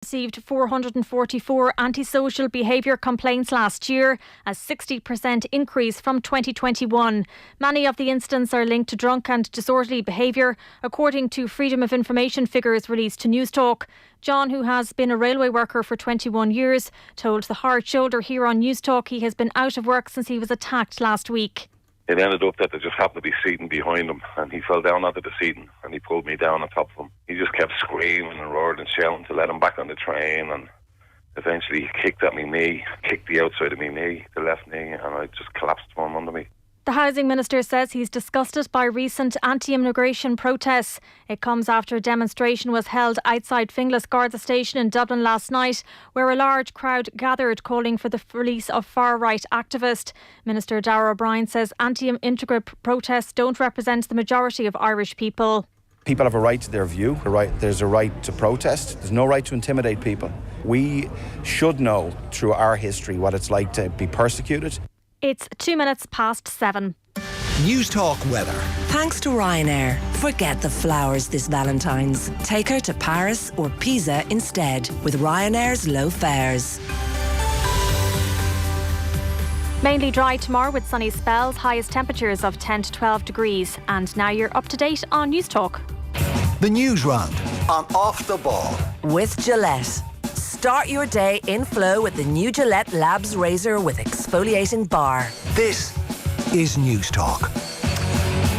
Received 444 antisocial behaviour complaints last year, a 60% increase from 2021. Many of the incidents are linked to drunk and disorderly behaviour, according to Freedom of Information figures released to Newstalk. John, who has been a railway worker for 21 years, told the Hard Shoulder here on Newstalk he has been out of work since he was attacked last week. It ended up that there just happened to be seating behind him, and he fell down onto the seating and he pulled me down on top of him. He just kept screaming and roaring and shouting to let him back on the train, and eventually he kicked at me knee, kicked the outside of my knee, the left knee, and I just collapsed from under me. The Housing Minister says he's disgusted by recent anti-immigration protests. It comes after a demonstration was held outside Finglas Garda Station in Dublin last night, where a large crowd gathered calling for the release of far-right activists. Minister Darragh O'Brien says anti-immigrant protests don't represent the majority of Irish people. People have a right to their view. There's a right to protest. There's no right to intimidate people. We should know through our history what it's like to be persecuted. It's 7:02. Newstalk weather. Thanks to Ryanair. Forget the flowers this Valentine's. Take her to Paris or Pisa instead with Ryanair's low fares. Mainly dry tomorrow with sunny spells, highest temperatures of 10 to 12 degrees. And now you're up to date on Newstalk. The Newsround on Off the Ball. With Gillette. Start your day in flow with the new Gillette Labs razor with exfoliating bar. This is Newstalk.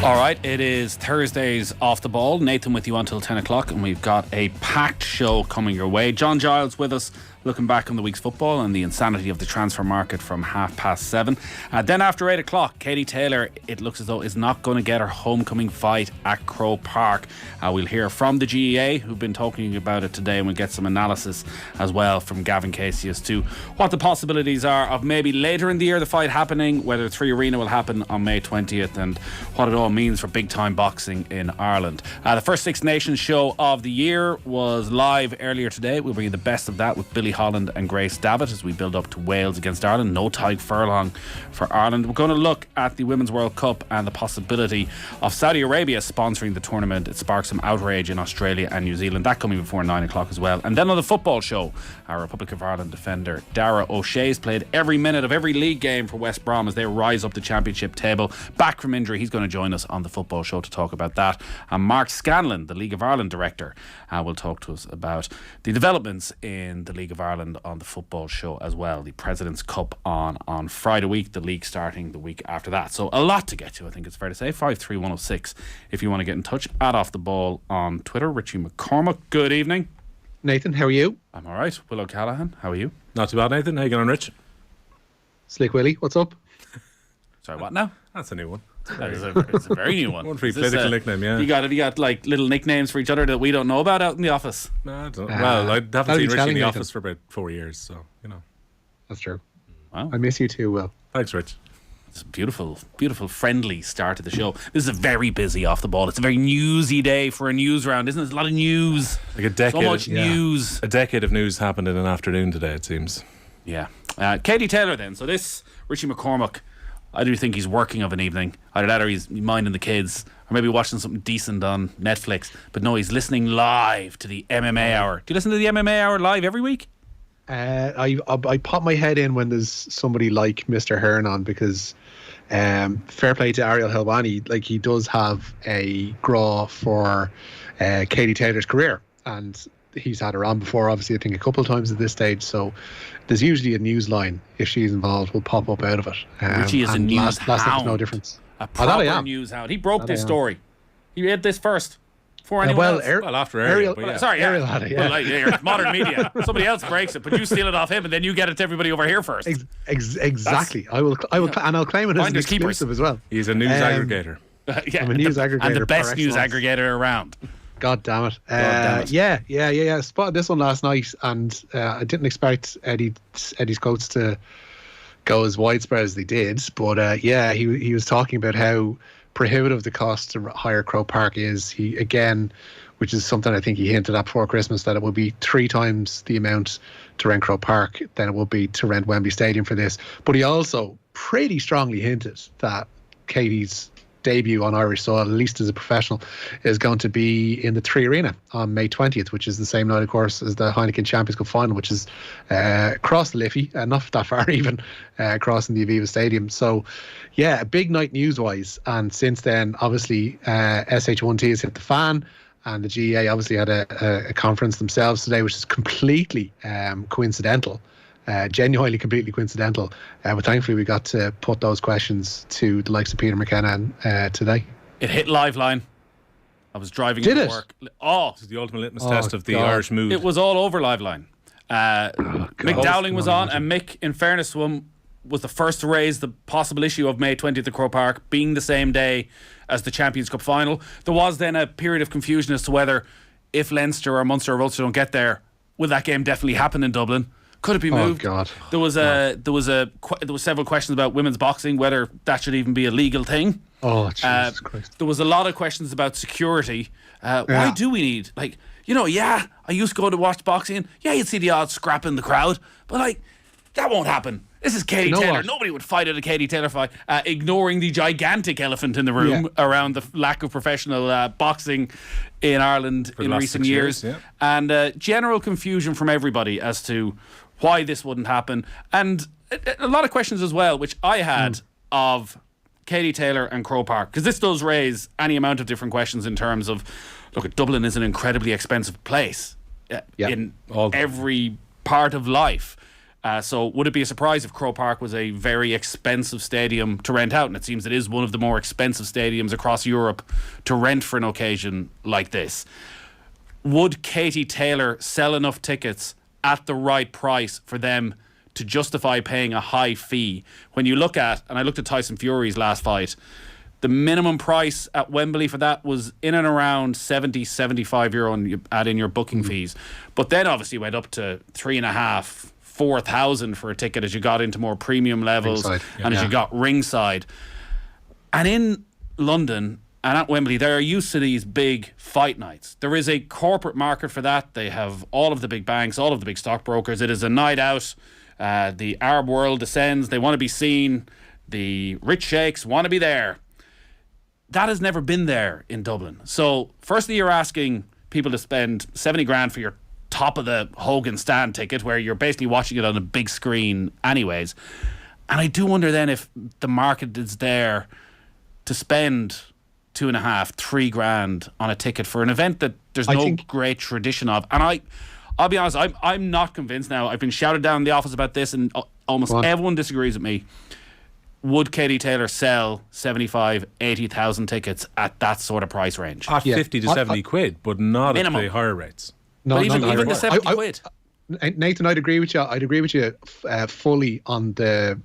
All right, it is Thursday's Off the Ball. Nathan with you until 10 o'clock, and we've got a packed show coming your way. John Giles with us, looking back on the week's football and the insanity of the transfer market from 7:30. Then after 8 o'clock, Katie Taylor, it looks as though, is not going to get her homecoming fight at Croke Park. We'll hear from the GEA, who've been talking about it today, and we'll get some analysis as well from Gavin Casey as to what the possibilities are of maybe later in the year the fight happening, whether 3 Arena will happen on May 20th, and what it all means for big time boxing in Ireland. The first Six Nations show of the year was live earlier today. We'll bring you the best of that with Billy Holland and Grace Davitt as we build up to Wales against Ireland. No Tyke Furlong for Ireland. We're going to look at the Women's World Cup and the possibility of Saudi Arabia sponsoring the tournament. It sparked some outrage in Australia and New Zealand. That coming before 9 o'clock as well. And then on the football show, our Republic of Ireland defender Dara O'Shea's played every minute of every league game for West Brom as they rise up the championship table. Back from injury, he's going to join us on the football show to talk about that. And Mark Scanlon, the League of Ireland director, will talk to us about the developments in the League of Ireland on the football show as well. The President's Cup on Friday week, the league starting the week after that. So a lot to get to, I think it's fair to say. 53106 if you want to get in touch. At Off the Ball on Twitter. Richie McCormack, good evening. Nathan, how are you? I'm alright. Will O'Callaghan, how are you? Not too bad, Nathan. How you going on, Rich? Slick Willie, what's up? Sorry, what now? That's a new one. It's a very new one. One for your political nickname, yeah. Have you got like little nicknames for each other that we don't know about out in the office? No, I don't. Well, I haven't seen Richie in the office for about 4 years, so, you know. That's true. Wow. I miss you too, Will. Thanks, Rich. It's a beautiful, beautiful, friendly start to the show. This is a very busy Off the Ball. It's a very newsy day for a news round, isn't it? There's a lot of news. Like a decade. So much news. A decade of news happened in an afternoon today, it seems. Yeah. Katie Taylor then. So this, Richie McCormack, I do think he's working of an evening. Either that or he's minding the kids, or maybe watching something decent on Netflix. But no, he's listening live to the MMA Hour. Do you listen to the MMA Hour live every week? I pop my head in when there's somebody like Mr. Hearn on, because fair play to Ariel Helwani, like, he does have a graw for Katie Taylor's career, and he's had her on before, obviously, I think a couple of times at this stage, so there's usually a news line, if she's involved, will pop up out of it. Richie is a news hound. Last night, no difference. A proper news hound. He broke this story. He read this first. Before anyone else. Well, after Ariel. But yeah. Sorry, Ariel had it, yeah. Well, like, you're modern media. Somebody else breaks it, but you steal it off him, and then you get it to everybody over here first. Exactly. I will, and I'll claim it as an exclusive as well. He's a news aggregator. Yeah, I'm a news aggregator, and the best news aggregator around. God damn it. Yeah. Spotted this one last night, and I didn't expect Eddie's quotes to go as widespread as they did, but he was talking about how prohibitive the cost to hire Croke Park is. He, again, which is something I think he hinted at before Christmas, that it would be 3 times the amount to rent Croke Park than it would be to rent Wembley Stadium for this. But he also pretty strongly hinted that Katie's debut on Irish soil, at least as a professional, is going to be in the Three Arena on May 20th, which is the same night, of course, as the Heineken Champions Cup final, which is across the Liffey, not that far even, crossing the Aviva Stadium. So, yeah, a big night news-wise. And since then, obviously, SH1T has hit the fan, and the GEA obviously had a conference themselves today, which is completely coincidental. Genuinely completely coincidental, but thankfully we got to put those questions to the likes of Peter McKenna today. It hit Liveline. I was driving to work. Oh, this is the ultimate litmus test of the Irish mood. It was all over Liveline. Mick Dowling was on, and Mick, in fairness to him, was the first to raise the possible issue of May 20th at Croke Park being the same day as the Champions Cup final. There was then a period of confusion as to whether, if Leinster or Munster or Ulster don't get there, will that game definitely happen in Dublin? Could it be moved? Oh God! There was several questions about women's boxing, whether that should even be a legal thing. Oh Jesus Christ! There was a lot of questions about security. Why do we need, I used to go to watch boxing. Yeah, you'd see the odd scrap in the crowd, but that won't happen. This is Katie Taylor. What? Nobody would fight at a Katie Taylor fight, ignoring the gigantic elephant in the room around the lack of professional boxing in Ireland in recent years. And general confusion from everybody as to why this wouldn't happen. And a lot of questions as well, which I had of Katie Taylor and Croke Park, because this does raise any amount of different questions in terms of, look, Dublin is an incredibly expensive place in every part of life. So would it be a surprise if Croke Park was a very expensive stadium to rent out? And it seems it is one of the more expensive stadiums across Europe to rent for an occasion like this. Would Katie Taylor sell enough tickets at the right price for them to justify paying a high fee? When you look at, and I looked at Tyson Fury's last fight, the minimum price at Wembley for that was in and around €70-75, and you add in your booking fees. But then obviously went up to 3,500-4,000 for a ticket as you got into more premium levels and as you got ringside. And in London and at Wembley, they're used to these big fight nights. There is a corporate market for that. They have all of the big banks, all of the big stockbrokers. It is a night out. The Arab world descends. They want to be seen. The rich sheikhs want to be there. That has never been there in Dublin. So firstly, you're asking people to spend 70 grand for your top of the Hogan stand ticket, where you're basically watching it on a big screen anyways. And I do wonder then if the market is there to spend 2.5-3 grand on a ticket for an event that there's no great tradition of. And I'll be honest, I'm not convinced now. I've been shouted down in the office about this, and almost everyone disagrees with me. Would Katie Taylor sell 75,000-80,000 tickets at that sort of price range? At 50 to 70 quid, but not minimum. At the higher rates. No, but even the 70 quid. Nathan, I'd agree with you. I'd agree with you fully on the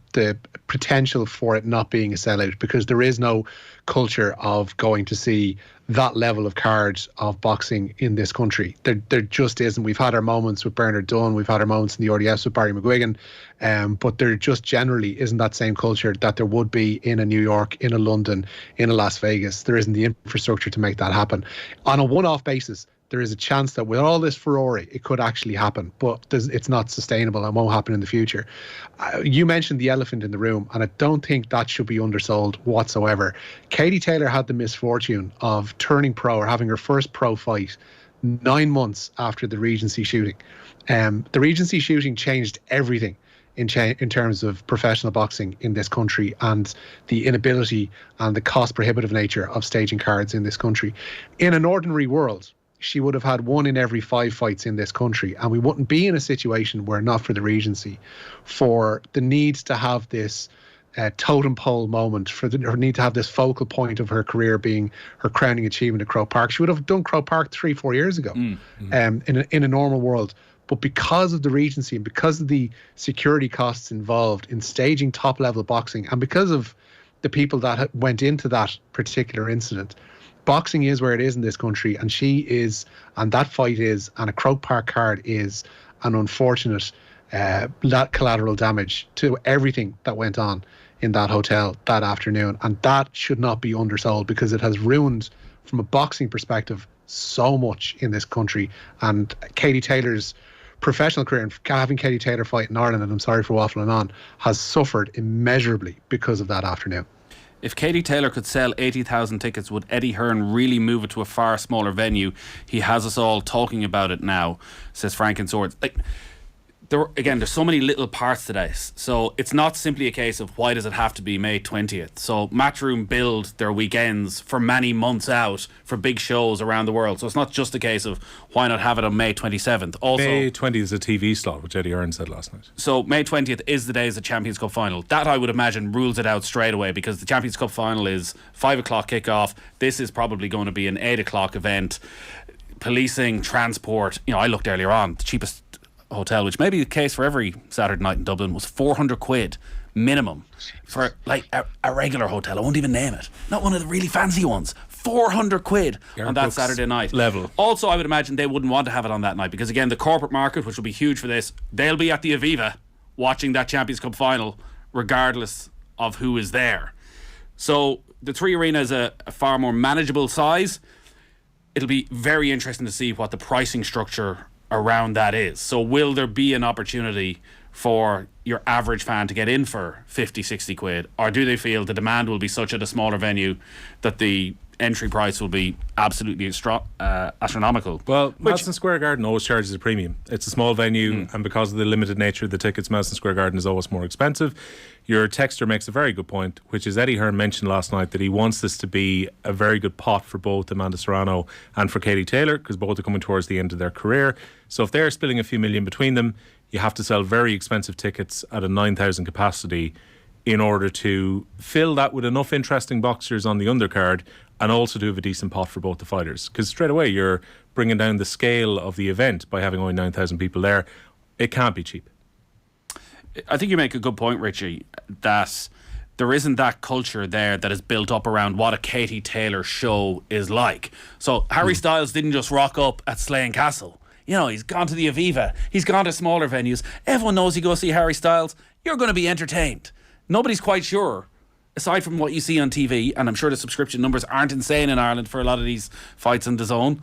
potential for it not being a sellout, because there is no culture of going to see that level of cards of boxing in this country. There just isn't. We've had our moments with Bernard Dunn, we've had our moments in the RDS with Barry McGuigan, but there just generally isn't that same culture that there would be in a New York, in a London, in a Las Vegas. There isn't the infrastructure to make that happen. On a one-off basis, there is a chance that with all this furore, it could actually happen, but it's not sustainable and won't happen in the future. You mentioned the elephant in the room, and I don't think that should be undersold whatsoever. Katie Taylor had the misfortune of turning pro, or having her first pro fight, 9 months after the Regency shooting. The Regency shooting changed everything in terms of professional boxing in this country, and the inability and the cost prohibitive nature of staging cards in this country. In an ordinary world, she would have had 1 in every 5 fights in this country, and we wouldn't be in a situation where, not for the Regency, for the need to have this totem pole moment, for her need to have this focal point of her career being her crowning achievement at Croke Park. She would have done Croke Park 3-4 years ago in a normal world. But because of the Regency and because of the security costs involved in staging top level boxing, and because of the people that went into that particular incident, boxing is where it is in this country, and she is, and that fight is, and a Croke Park card is an unfortunate collateral damage to everything that went on in that hotel that afternoon. And that should not be undersold, because it has ruined, from a boxing perspective, so much in this country. And Katie Taylor's professional career, and having Katie Taylor fight in Ireland, and I'm sorry for waffling on, has suffered immeasurably because of that afternoon. If Katie Taylor could sell 80,000 tickets, would Eddie Hearn really move it to a far smaller venue? He has us all talking about it now, says Franken Swords. There's so many little parts to this. So it's not simply a case of why does it have to be May 20th. So Matchroom build their weekends for many months out for big shows around the world. So it's not just a case of why not have it on May 27th. Also, May 20th is a TV slot, which Eddie Hearn said last night. So May 20th is the day of the Champions Cup final. That, I would imagine, rules it out straight away, because the Champions Cup final is 5 o'clock kickoff. This is probably going to be an 8 o'clock event. Policing, transport. I looked earlier on, the cheapest hotel, which may be the case for every Saturday night in Dublin, was 400 quid minimum for like a regular hotel. I won't even name it, not one of the really fancy ones. 400 quid on that Saturday night level. Also, I would imagine they wouldn't want to have it on that night, because again, the corporate market, which will be huge for this, they'll be at the Aviva watching that Champions Cup final regardless of who is there. So the Three Arena is a far more manageable size. It'll be very interesting to see what the pricing structure around that is. So will there be an opportunity for your average fan to get in for 50, 60 quid, or do they feel the demand will be such at a smaller venue that the entry price will be absolutely astronomical? Well, Madison Square Garden always charges a premium. It's a small venue, and because of the limited nature of the tickets, Madison Square Garden is always more expensive. Your texter makes a very good point, which is Eddie Hearn mentioned last night that he wants this to be a very good pot for both Amanda Serrano and for Katie Taylor, because both are coming towards the end of their career. So if they're spilling a few million between them, you have to sell very expensive tickets at a 9,000 capacity in order to fill that with enough interesting boxers on the undercard, and also to have a decent pot for both the fighters. Because straight away you're bringing down the scale of the event by having only 9,000 people there. It can't be cheap. I think you make a good point, Richie, that there isn't that culture there that is built up around what a Katie Taylor show is like. So Harry Styles didn't just rock up at Slane Castle. He's gone to the Aviva. He's gone to smaller venues. Everyone knows you go see Harry Styles, you're going to be entertained. Nobody's quite sure, aside from what you see on TV, and I'm sure the subscription numbers aren't insane in Ireland for a lot of these fights on DAZN,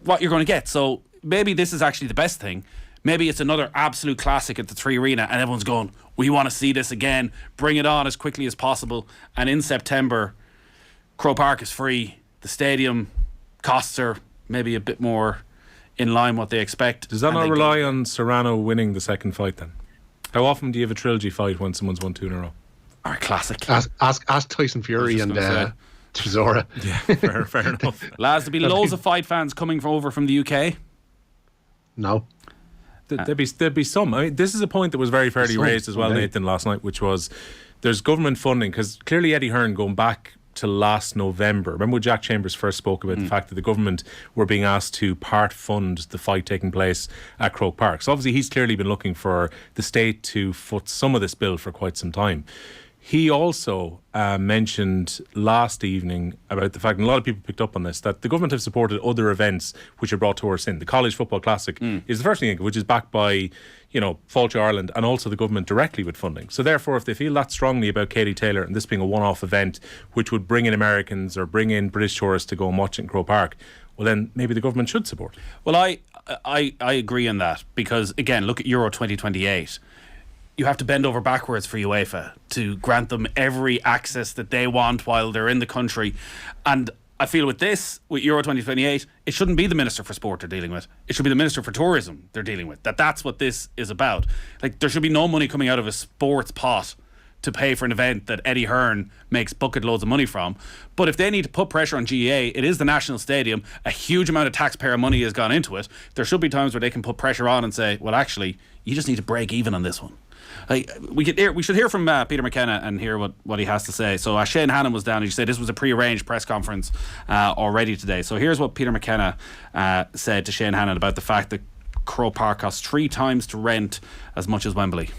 what you're going to get. So maybe this is actually the best thing. Maybe it's another absolute classic at the Three Arena, and everyone's going, we want to see this again. Bring it on as quickly as possible. And in September, Croke Park is free. The stadium costs are maybe a bit more in line what they expect. Does that not rely on Serrano winning the second fight then? How often do you have a trilogy fight when someone's won 2 in a row? Or classic. Ask Tyson Fury and Chisora. Yeah, fair enough. Lads, there'll be loads of fight fans coming over from the UK. No. There'd be some. I mean, this is a point that was very fairly raised as well, Nathan, last night, which was there's government funding, because clearly Eddie Hearn, going back to last November, remember when Jack Chambers first spoke about the fact that the government were being asked to part fund the fight taking place at Croke Park. So obviously he's clearly been looking for the state to foot some of this bill for quite some time. He also mentioned last evening about the fact, and a lot of people picked up on this, that the government have supported other events which are brought to our sin. The College Football Classic is the first thing, which is backed by, Fáilte Ireland and also the government directly with funding. So therefore, if they feel that strongly about Katie Taylor and this being a one-off event which would bring in Americans or bring in British tourists to go and watch it in Croke Park, well then maybe the government should support it. Well, I agree on that, because again, look at Euro 2028. You have to bend over backwards for UEFA to grant them every access that they want while they're in the country. And I feel with Euro 2028, it shouldn't be the Minister for Sport they're dealing with. It should be the Minister for Tourism they're dealing with. That's what this is about. Like, there should be no money coming out of a sports pot to pay for an event that Eddie Hearn makes bucket loads of money from. But if they need to put pressure on GAA, it is the National Stadium. A huge amount of taxpayer money has gone into it. There should be times where they can put pressure on and say, well, actually, you just need to break even on this one. We should hear from Peter McKenna and hear what he has to say. So Shane Hannon was down, and he said this was a pre-arranged press conference already today. So here's what Peter McKenna said to Shane Hannon about the fact that Croke Park costs 3 times to rent as much as Wembley.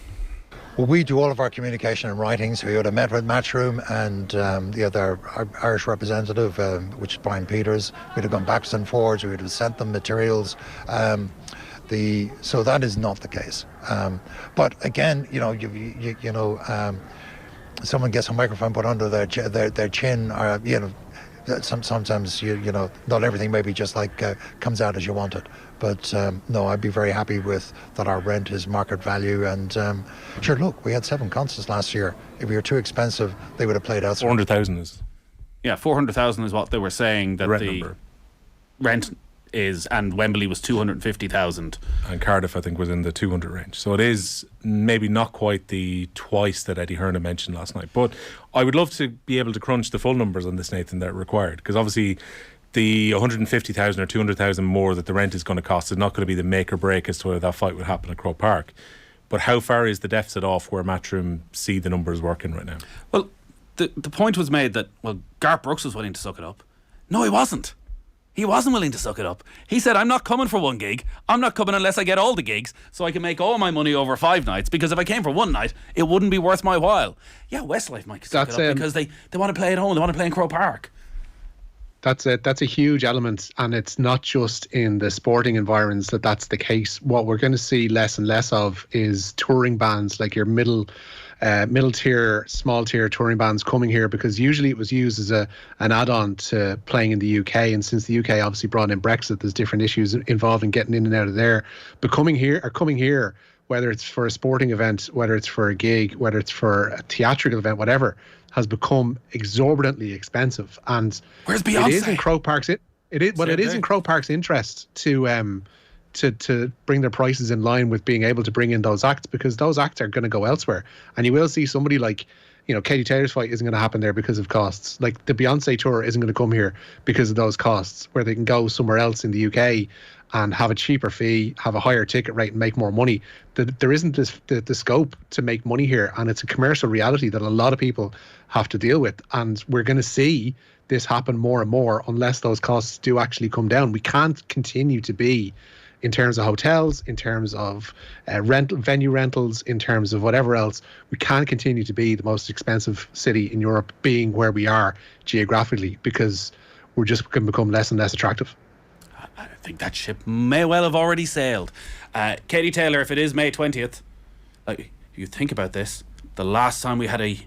Well, we do all of our communication in writing, so we would have met with Matchroom and the other Irish representative, which is Brian Peters. We'd have gone backwards and forwards, we would have sent them materials. So that is not the case. But again, someone gets a microphone put under their chin, or sometimes not everything maybe just like comes out as you want it. But no, I'd be very happy with that. Our rent is market value, and sure, look, we had 7 concerts last year. If we were too expensive, they would have played elsewhere. 400,000 is. Yeah, 400,000 is what they were saying that the rent is, and Wembley was 250,000. And Cardiff, I think, was in the 200 range. So it is maybe not quite the twice that Eddie Hearn mentioned last night. But I would love to be able to crunch the full numbers on this, Nathan, that are required. Because obviously the 150,000 or 200,000 more that the rent is going to cost is not going to be the make or break as to whether that fight would happen at Croke Park. But how far is the deficit off where Matchroom see the numbers working right now? Well, the point was made that, well, Garth Brooks was willing to suck it up. No, he wasn't. He wasn't willing to suck it up. He said, I'm not coming for one gig. I'm not coming unless I get all the gigs so I can make all my money over 5 nights, because if I came for one night, it wouldn't be worth my while. Yeah, Westlife might suck it up because they want to play at home. They want to play in Croke Park. That's a huge element, and it's not just in the sporting environments that's the case. What we're going to see less and less of is touring bands, like your middle tier, small tier touring bands coming here, because usually it was used as an add-on to playing in the UK, and since the UK obviously brought in Brexit, there's different issues involving getting in and out of there. But coming here, whether it's for a sporting event, whether it's for a gig, whether it's for a theatrical event, whatever, has become exorbitantly expensive. And where's Beyonce? It is in Croke Park's it is in Croke Park's interest to bring their prices in line with being able to bring in those acts, because those acts are going to go elsewhere. And you will see somebody like, Katie Taylor's fight isn't going to happen there because of costs. Like the Beyonce tour isn't going to come here because of those costs, where they can go somewhere else in the UK and have a cheaper fee, have a higher ticket rate and make more money. There isn't the scope to make money here, and it's a commercial reality that a lot of people have to deal with. And we're going to see this happen more and more unless those costs do actually come down. We can't continue to be, in terms of hotels, in terms of venue rentals, in terms of whatever else, we can't continue to be the most expensive city in Europe, being where we are geographically, because we're just going to become less and less attractive. I think that ship may well have already sailed. Katie Taylor, if it is May 20th, you think about this, the last time we had a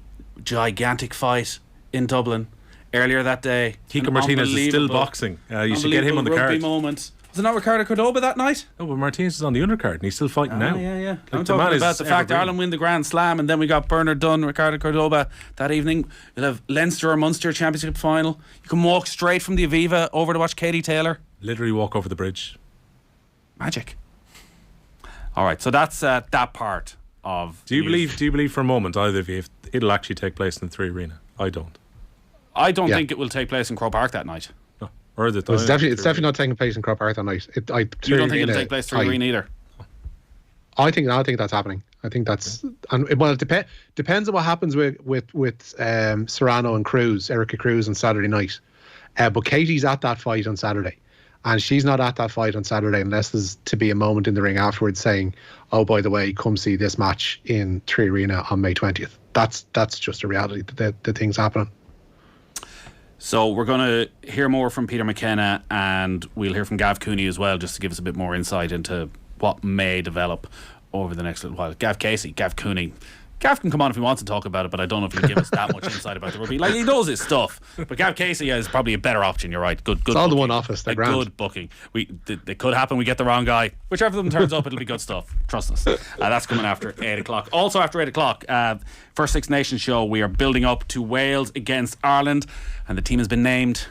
gigantic fight in Dublin, earlier that day, Kiko Martinez is still boxing. You should get him on the card. Moment. Was it not Ricardo Cordoba that night? No, but Martinez is on the undercard and he's still fighting now. Yeah. I'm talking about the fact Ireland win the Grand Slam, and then we got Bernard Dunn, Ricardo Cordoba that evening. We'll have Leinster or Munster Championship final. You can walk straight from the Aviva over to watch Katie Taylor. Literally walk over the bridge. Magic. All right, so that's that part of. Do you believe for a moment, either of you, if it'll actually take place in the 3 Arena? I don't. I don't think it will take place in Croke Park that night. No. Or is it? It's definitely not taking place in Croke Park that night. You don't think it'll take place 3 Arena either? I think that's happening. I think that's it depends on what happens with Serrano and Cruz, Erica Cruz on Saturday night. But Katie's at that fight on Saturday, and she's not at that fight on Saturday unless there's to be a moment in the ring afterwards saying, "Oh, by the way, come see this match in 3 Arena on May 20th." That's just a reality. The thing's happening. So we're going to hear more from Peter McKenna, and we'll hear from Gav Cooney as well, just to give us a bit more insight into what may develop over the next little while. Gav Casey, Gav Cooney. Gav can come on if he wants to talk about it, but I don't know if he can give us that much insight about the rugby. Like, he knows his stuff, but Gav Casey is probably a better option. You're right. Good. It's all the one office. They're grand. Good booking. It could happen. We get the wrong guy. Whichever of them turns up, it'll be good stuff. Trust us. That's coming after 8 o'clock. Also after 8 o'clock, first Six Nations show. We are building up to Wales against Ireland, and the team has been named.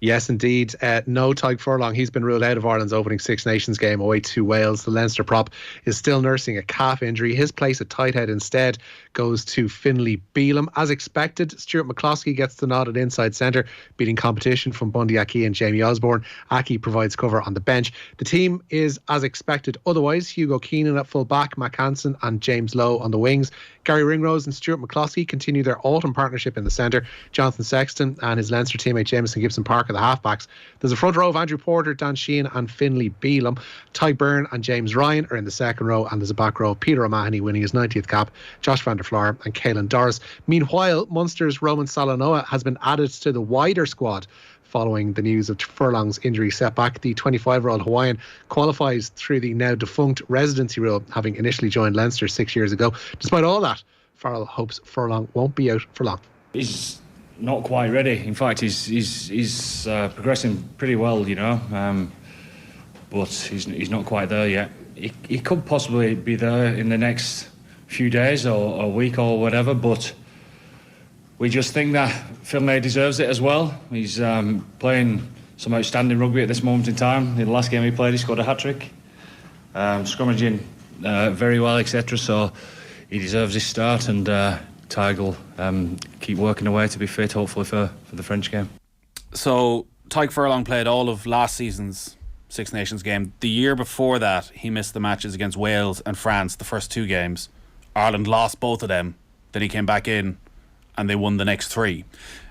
Yes, indeed. No Tyke Furlong. He's been ruled out of Ireland's opening Six Nations game away to Wales. The Leinster prop is still nursing a calf injury. His place at tight head instead goes to Finlay Bealham. As expected, Stuart McCloskey gets the nod at inside centre, beating competition from Bundy Aki and Jamie Osborne. Aki provides cover on the bench. The team is as expected otherwise. Hugo Keenan at full back, Mac Hansen and James Lowe on the wings. Gary Ringrose and Stuart McCloskey continue their autumn partnership in the centre. Jonathan Sexton and his Leinster teammate Jameson Gibson Park are the halfbacks. There's a front row of Andrew Porter, Dan Sheehan and Finlay Bealham. Ty Byrne and James Ryan are in the second row, and there's a back row of Peter O'Mahony winning his 90th cap, Josh van der Floor and Caelan Doris. Meanwhile, Munster's Roman Salanoa has been added to the wider squad following the news of Furlong's injury setback. The 25-year-old Hawaiian qualifies through the now defunct residency rule, having initially joined Leinster 6 years ago. Despite all that, Farrell hopes Furlong won't be out for long. He's not quite ready. In fact, he's progressing pretty well, you know. but he's not quite there yet. He could possibly be there in the next few days or a week or whatever, but we just think that Finlay deserves it as well. He's playing some outstanding rugby at this moment in time. In the last game he played, he scored a hat-trick, scrummaging very well, etc. So he deserves his start, and Tig will keep working away to be fit, hopefully, for the French game. So Tig Furlong played all of last season's Six Nations game. The year before that, he missed the matches against Wales and France, the first 2 games. Ireland lost both of them. Then he came back in and they won the next 3.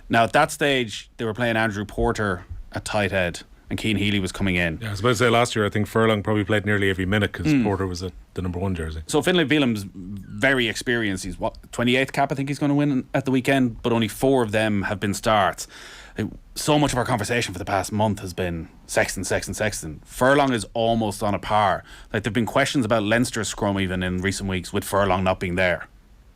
Now, at that stage, they were playing Andrew Porter at tight head and Cian Healy was coming in. Yeah, I was about to say last year, I think Furlong probably played nearly every minute because Porter was the number 1 jersey. So Finlay Bealham's very experienced. He's 28th cap I think he's going to win at the weekend, but only 4 of them have been starts. So much of our conversation for the past month has been Sexton. Furlong is almost on a par. Like, there've been questions about Leinster's scrum even in recent weeks with Furlong not being there.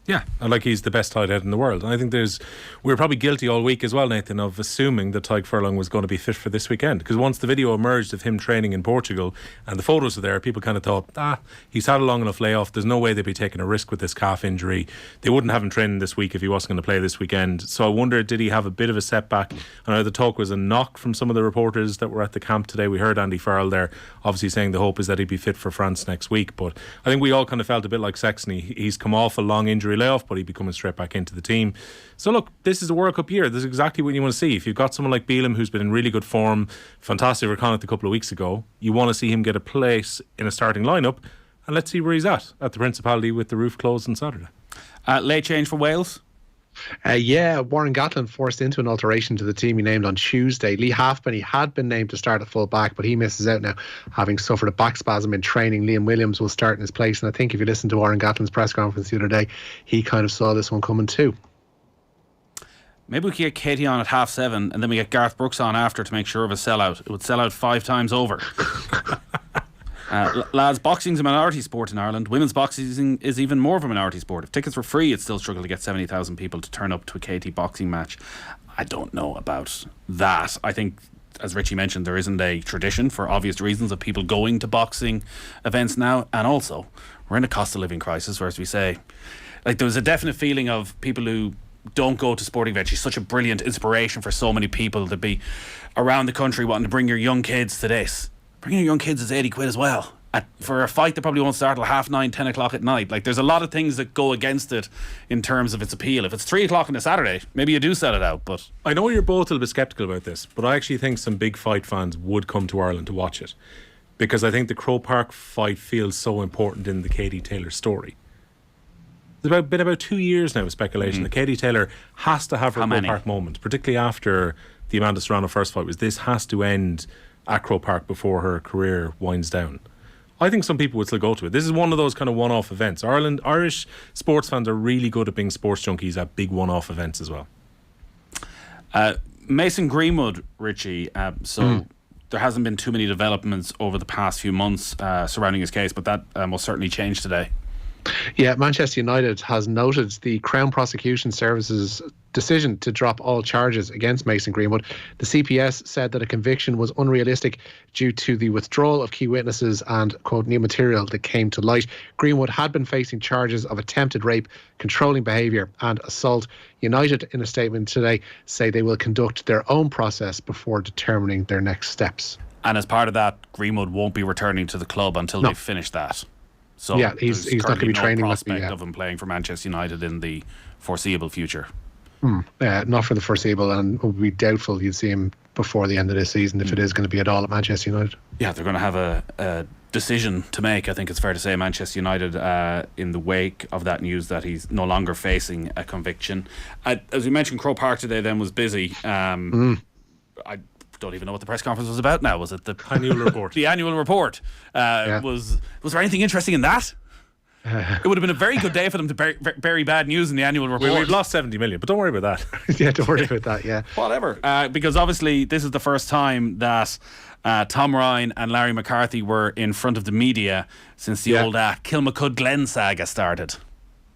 Yeah, and like he's the best tight head in the world. And I think we were probably guilty all week as well, Nathan, of assuming that Tig Furlong was going to be fit for this weekend. Because once the video emerged of him training in Portugal and the photos were there, people kind of thought, he's had a long enough layoff. There's no way they'd be taking a risk with this calf injury. They wouldn't have him training this week if he wasn't going to play this weekend. So I wonder, did he have a bit of a setback? I know the talk was a knock from some of the reporters that were at the camp today. We heard Andy Farrell there, obviously saying the hope is that he'd be fit for France next week. But I think we all kind of felt a bit like Sexton. He's come off a long injury layoff, but he'd be coming straight back into the team. So look, this is a World Cup year. This is exactly what you want to see. If you've got someone like Bealham who's been in really good form, fantastic for Connacht a couple of weeks ago, you want to see him get a place in a starting lineup, and let's see where he's at the Principality with the roof closed on Saturday. Late change for Wales? Warren Gatland forced into an alteration to the team he named on Tuesday. Lee Halfpenny had been named to start at full back, but he misses out now, having suffered a back spasm in training. Liam Williams will start in his place, and I think if you listen to Warren Gatland's press conference the other day, he kind of saw this one coming too. Maybe we could get Katie on at 7:30 and then we get Garth Brooks on after to make sure of a sellout. It would sell out 5 times over. Lads, boxing's a minority sport in Ireland. Women's boxing is even more of a minority sport. If tickets were free, it'd still struggle to get 70,000 people to turn up to a KT boxing match. I don't know about that. I think, as Richie mentioned, there isn't a tradition, for obvious reasons, of people going to boxing events now. And also, we're in a cost of living crisis, where, as we say, like, there was a definite feeling of people who don't go to sporting events. She's such a brilliant inspiration for so many people to be around the country wanting to bring your young kids to this. Bringing your young kids is 80 quid as well. For a fight that probably won't start till 9:30, 10 o'clock at night. Like, there's a lot of things that go against it in terms of its appeal. If it's 3 o'clock on a Saturday, maybe you do sell it out. But I know you're both a little bit sceptical about this, but I actually think some big fight fans would come to Ireland to watch it, because I think the Croke Park fight feels so important in the Katie Taylor story. There's been about 2 years now of speculation that Katie Taylor has to have her Croke Park moment, particularly after the Amanda Serrano first fight. This has to end at Croke Park before her career winds down. I think some people would still go to it. This is one of those kind of one-off events. Irish sports fans are really good at being sports junkies at big one-off events as well. Mason Greenwood, Richie, there hasn't been too many developments over the past few months surrounding his case, but that will certainly change today. Yeah, Manchester United has noted the Crown Prosecution Service's decision to drop all charges against Mason Greenwood. The CPS said that a conviction was unrealistic due to the withdrawal of key witnesses and, quote, new material that came to light. Greenwood had been facing charges of attempted rape, controlling behaviour and assault. United, in a statement today, say they will conduct their own process before determining their next steps. And as part of that, Greenwood won't be returning to the club until they finish that. So yeah, he's not going to be training. Prospect of him playing for Manchester United in the foreseeable future. Not for the foreseeable, and it would be doubtful you'd see him before the end of this season if it is going to be at all at Manchester United. Yeah, they're going to have a decision to make. I think it's fair to say Manchester United, in the wake of that news that he's no longer facing a conviction. As we mentioned, Croke Park today then was busy. I don't even know what the press conference was about now. Was it the annual report? The annual report. Was there anything interesting in that? It would have been a very good day for them to bury bad news in the annual report. We've lost 70 million, but don't worry about that. Yeah, don't worry about that, yeah. Whatever. Because obviously this is the first time that Tom Ryan and Larry McCarthy were in front of the media since the old Kilmacud Glen saga started.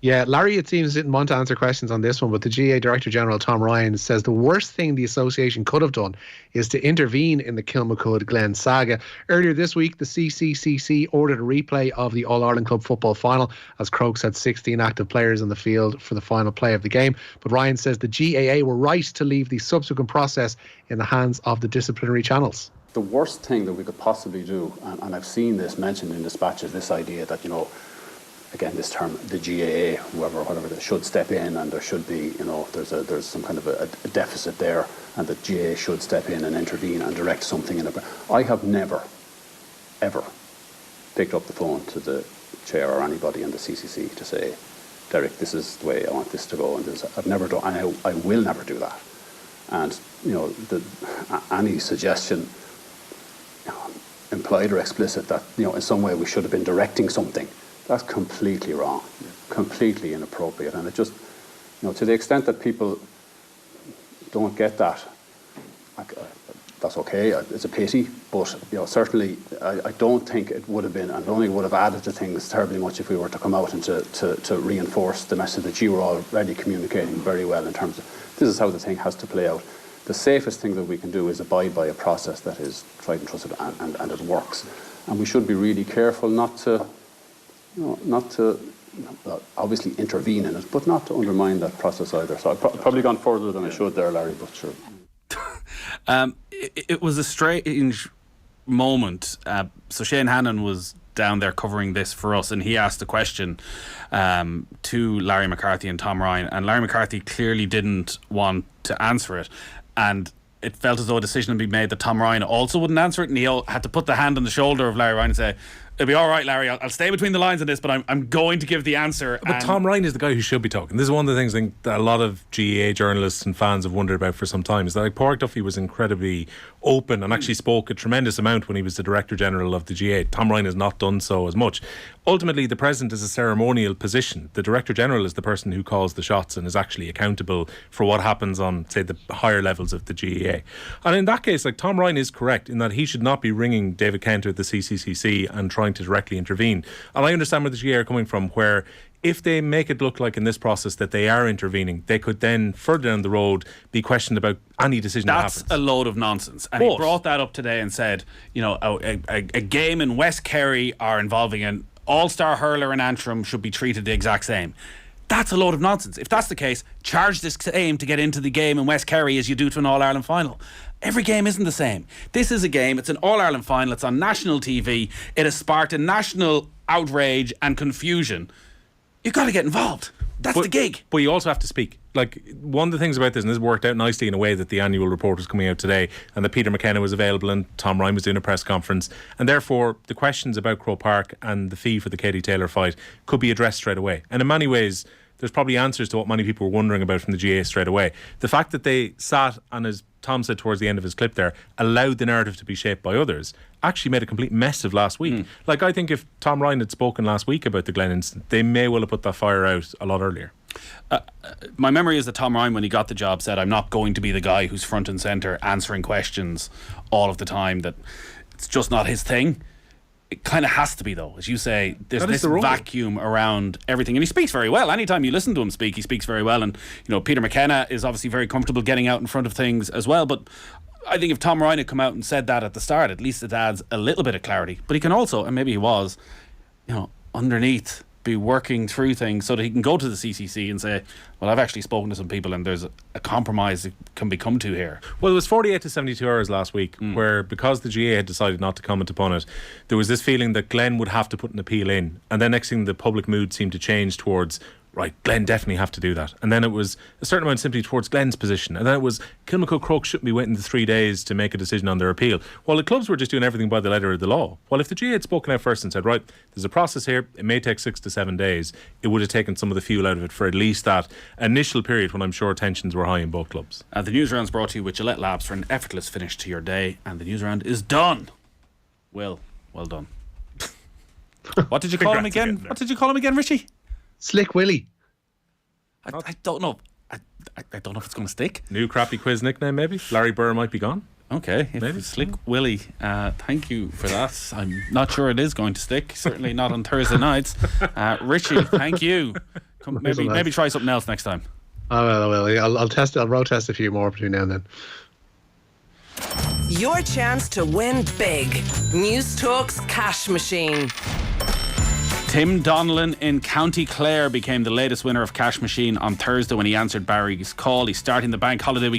Yeah, Larry, it seems, didn't want to answer questions on this one, but the GAA Director General, Tom Ryan, says the worst thing the association could have done is to intervene in the Kilmacud-Glen saga. Earlier this week, the CCCC ordered a replay of the All-Ireland Club football final, as Crokes had 16 active players on the field for the final play of the game. But Ryan says the GAA were right to leave the subsequent process in the hands of the disciplinary channels. The worst thing that we could possibly do, and I've seen this mentioned in dispatches, this idea that, again, this term, the GAA, whatever, they should step in, and there should be, there's some kind of a deficit there, and the GAA should step in and intervene and direct something in it. I have never, ever picked up the phone to the chair or anybody in the CCC to say, Derek, this is the way I want this to go, and I've never done, and I will never do that. And any suggestion, implied or explicit, that in some way we should have been directing something, that's completely wrong, completely inappropriate. And it just, to the extent that people don't get that, that's okay. It's a pity, but certainly I don't think it would have been, and only would have added to things terribly much if we were to come out and to reinforce the message that you were already communicating very well in terms of this is how the thing has to play out. The safest thing that we can do is abide by a process that is tried and trusted and it works. And we should be really careful not to obviously intervene in it, but not to undermine that process either. So I've probably gone further than I should there, Larry, but sure. It was a strange moment. So Shane Hannon was down there covering this for us, and he asked a question to Larry McCarthy and Tom Ryan, and Larry McCarthy clearly didn't want to answer it, and it felt as though a decision had been made that Tom Ryan also wouldn't answer it, and he had to put the hand on the shoulder of Larry Ryan and say, it'll be all right, Larry, I'll stay between the lines on this, but I'm going to give the answer. But Tom Ryan is the guy who should be talking. This is one of the things that a lot of GAA journalists and fans have wondered about for some time, is that Pádraig Duffy was incredibly open and actually spoke a tremendous amount when he was the Director General of the GAA. Tom Ryan has not done so as much. Ultimately, the President is a ceremonial position. The Director General is the person who calls the shots and is actually accountable for what happens on, say, the higher levels of the GAA. And in that case, Tom Ryan is correct in that he should not be ringing David Kent at the CCCC and trying to directly intervene. And I understand where the GAA are coming from, where if they make it look like in this process that they are intervening, they could then further down the road be questioned about any decision that happens. That's a load of nonsense. And he brought that up today and said, a game in West Kerry are involving an all-star hurler in Antrim should be treated the exact same. That's a load of nonsense. If that's the case, charge this same to get into the game in West Kerry as you do to an All-Ireland final. Every game isn't the same. This is a game, it's an All-Ireland final, it's on national TV, it has sparked a national outrage and confusion. You've got to get involved. That's the gig. But you also have to speak. One of the things about this, and this worked out nicely in a way, that the annual report was coming out today and that Peter McKenna was available and Tom Ryan was doing a press conference, and therefore the questions about Croke Park and the fee for the Katie Taylor fight could be addressed straight away. And in many ways, there's probably answers to what many people were wondering about from the GAA straight away. The fact that they sat, and as Tom said towards the end of his clip there, allowed the narrative to be shaped by others, actually made a complete mess of last week. I think if Tom Ryan had spoken last week about the Glen incident, they may well have put that fire out a lot earlier. My memory is that Tom Ryan, when he got the job, said, I'm not going to be the guy who's front and centre answering questions all of the time, that it's just not his thing. It kind of has to be, though. As you say, there's this vacuum around everything. And he speaks very well. Anytime you listen to him speak, he speaks very well. And, Peter McKenna is obviously very comfortable getting out in front of things as well. But I think if Tom Ryan had come out and said that at the start, at least it adds a little bit of clarity. But he can also, and maybe he was, underneath, be working through things so that he can go to the CCC and say, well, I've actually spoken to some people and there's a compromise that can be come to here. Well, it was 48 to 72 hours last week where, because the GAA had decided not to comment upon it, there was this feeling that Glen would have to put an appeal in, and then next thing the public mood seemed to change towards, right, Glen definitely have to do that. And then it was a certain amount simply towards Glen's position. And then it was Kilmacud Croke shouldn't be waiting the 3 days to make a decision on their appeal. While the clubs were just doing everything by the letter of the law. Well, if the GAA had spoken out first and said, right, there's a process here, it may take 6 to 7 days, it would have taken some of the fuel out of it for at least that initial period when I'm sure tensions were high in both clubs. The Newsround's brought to you with Gillette Labs for an effortless finish to your day. And the Newsround is done. Well done. What did you call him again? What did you call him again, Richie? Slick Willie. I don't know. I don't know if it's going to stick. New crappy quiz nickname, maybe? Larry Burr might be gone. Okay, maybe. Slick Willie. Thank you for that. I'm not sure it is going to stick. Certainly not on Thursday nights. Richie, thank you. Maybe try something else next time. I will. I'll test. I'll road test a few more between now and then. Your chance to win big. News Talk's cash machine. Tim Donnellan in County Clare became the latest winner of Cash Machine on Thursday when he answered Barry's call. He's starting the bank holiday weekend